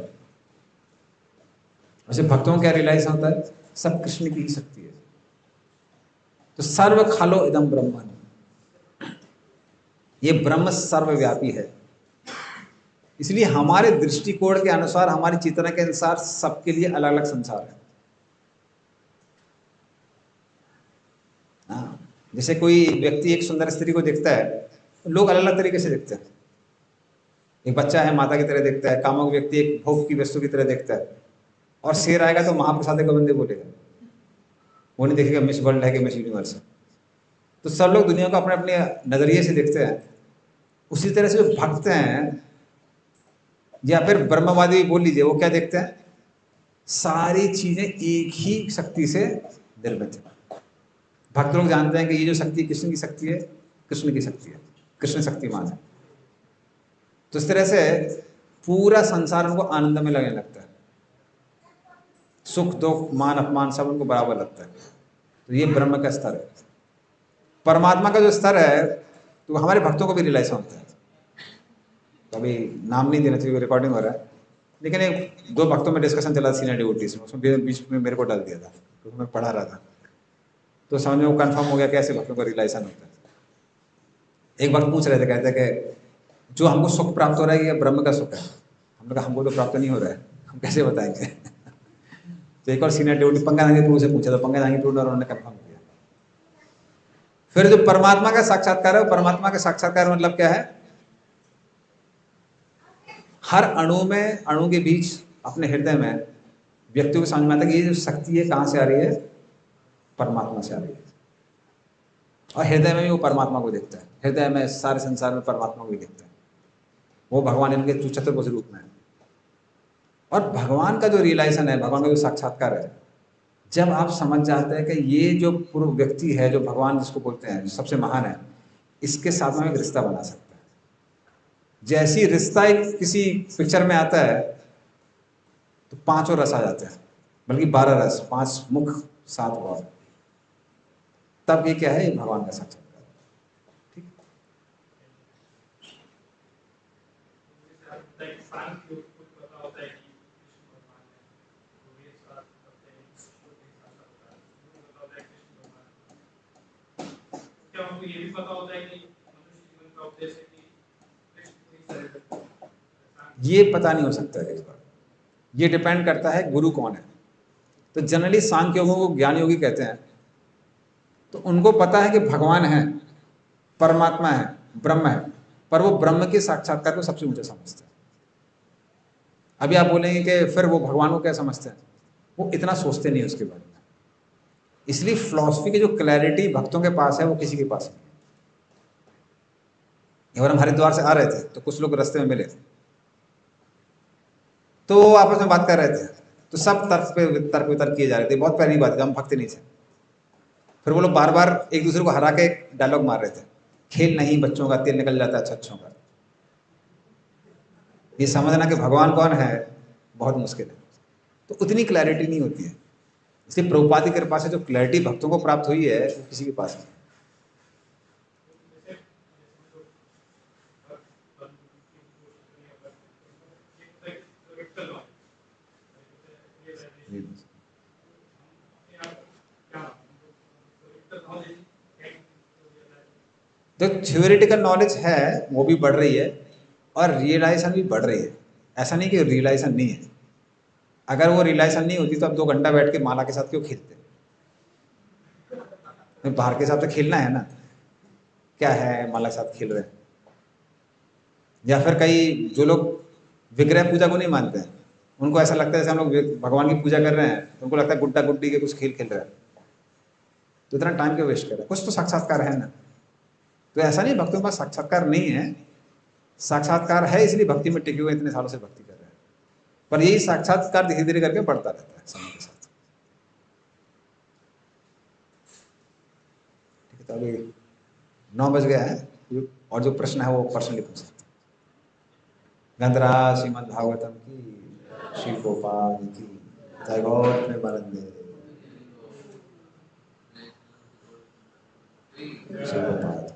वैसे भक्तों का रियलाइजेशन होता है सब कृष्ण की ही शक्ति है। तो सर्व खलो इदम ब्रह्म, ये ब्रह्म सर्वव्यापी है। इसलिए हमारे दृष्टिकोण के अनुसार, हमारी चेतना के अनुसार सबके लिए अलग अलग संसार है। हाँ, जैसे कोई व्यक्ति एक सुंदर स्त्री को देखता है तो लोग अलग अलग तरीके से देखते हैं। एक बच्चा है माता की तरह देखता है, कामुक व्यक्ति एक भोग की वस्तु की तरह देखता है, और शेर आएगा तो महाप्रसाद गोविंदे बोलेगा। वो नहीं देखेगा मिस वर्ल्ड है कि मिस यूनिवर्स है। तो सब लोग दुनिया को अपने अपने नजरिए से देखते हैं। उसी तरह से जो भक्त हैं या फिर ब्रह्मवादी बोल लीजिए, वो क्या देखते हैं? सारी चीजें एक ही शक्ति से निर्मित है। भक्त लोग जानते हैं कि ये जो शक्ति कृष्ण की शक्ति है, कृष्ण की शक्ति है, कृष्ण शक्तिमान है। तो इस तरह से पूरा संसार उनको आनंद में लगने लगता है। सुख दुख मान अपमान सब उनको बराबर लगता है। तो ये ब्रह्म का स्तर है। परमात्मा का जो स्तर है तो हमारे भक्तों को भी रियलाइज होता है। तो अभी नाम नहीं देना चाहिए, रिकॉर्डिंग हो रहा है, लेकिन एक दो भक्तों में डिस्कशन चला सीनियर डिवोटीज में, उसमें बीच में मेरे को डाल दिया था क्योंकि मैं पढ़ा रहा था। तो समझ में वो कंफर्म हो गया कैसे भक्तों को रियलाइजेशन होता है। एक भक्त पूछ रहे थे, कहते कि जो हमको सुख प्राप्त हो रहा है ये ब्रह्म का सुख है। हमने कहा हमको तो प्राप्त नहीं हो रहा है, हम कैसे बताएंगे? तो एक और सीनियर डिवोटी पंगा दांगी प्रभु से पूछा, तो पंगा दांगी प्रभु ने उन्होंने कंफर्म किया। फिर जो परमात्मा का साक्षात्कार है, परमात्मा का साक्षात्कार मतलब क्या है? हर अणु में, अणु के बीच अपने हृदय में व्यक्ति को समझ में आता है कि ये जो शक्ति है कहाँ से आ रही है? परमात्मा से आ रही है। और हृदय में भी वो परमात्मा को देखता है। हृदय में सारे संसार में परमात्मा को ही देखता है। वो भगवान इनके चतुर्भुज रूप में है। और भगवान का जो रियलाइजेशन है, भगवान का जो साक्षात्कार है, जब आप समझ जाते हैं कि ये जो पूर्व व्यक्ति है, जो भगवान जिसको बोलते हैं, जो सबसे महान है, इसके साथ में एक रिश्ता बना सकता है। जैसी रिश्ता एक किसी पिक्चर में आता है तो 5 और रस आ जाते हैं, बल्कि 12 रस, 5 मुख 7 भाव। तब ये क्या है? ये भगवान का साक्षात्कार। ठीक। ये भी पता होता है कि ये पता नहीं हो सकता है इस बार। ये डिपेंड करता है गुरु कौन है। तो जनरली सांख्य योगों को ज्ञान योगी कहते हैं। तो उनको पता है कि भगवान है, परमात्मा है, ब्रह्म है, पर वो ब्रह्म के साक्षात्कार को सबसे ऊंचा समझते हैं। अभी आप बोलेंगे कि फिर वो भगवान को क्या समझते हैं? वो इतना सोचते नहीं उसके बारे में। इसलिए फिलॉसफी की जो क्लैरिटी भक्तों के पास है वो किसी के पास नहीं है। और हम हरिद्वार से आ रहे थे तो कुछ लोग रास्ते में मिले, तो आपस में बात कर रहे थे, तो सब तर्क वितर्क किए जा रहे थे। बहुत पहली बात है, हम भक्त नहीं थे। फिर वो लोग बार बार एक दूसरे को हरा के डायलॉग मार रहे थे, खेल नहीं बच्चों का, तेल निकल जाता है अच्छों का। ये समझना कि भगवान कौन है बहुत मुश्किल है। तो उतनी क्लैरिटी नहीं होती है। इसलिए प्रभुपाद की कृपा से जो क्लैरिटी भक्तों को प्राप्त हुई है वो किसी के पास नहीं। तो थ्योरेटिकल नॉलेज है वो भी बढ़ रही है और रियलाइजेशन भी बढ़ रही है। ऐसा नहीं कि रियलाइजेशन नहीं है। अगर वो रियलाइजेशन नहीं होती तो अब 2 घंटा बैठ के माला के साथ क्यों खेलते? बाहर के साथ तो खेलना है ना, क्या है, माला के साथ खेल रहे हैं। या फिर कई जो लोग विग्रह पूजा को नहीं मानते हैं, उनको ऐसा लगता है जैसे हम लोग भगवान की पूजा कर रहे हैं, तो उनको लगता है गुड्डा गुड्डी के कुछ खेल खेल रहे हैं, तो इतना टाइम क्यों वेस्ट कर रहे हैं, कुछ तो साक्षात्कार है ना। तो ऐसा नहीं भक्तों के पास साक्षात्कार नहीं है, साक्षात्कार है, इसलिए भक्ति में टिके हुए इतने सालों से भक्ति कर रहे हैं। पर यही साक्षात्कार धीरे धीरे करके बढ़ता रहता है समय के साथ। ठीक है, तो अभी 9 बज गया है, और जो प्रश्न है वो पर्सनली पूछ सकते हैं। गंधराज श्रीमद् भागवतम की, श्री गोपाल की जय, गौर प्रेमानंदे, श्री गोपाल।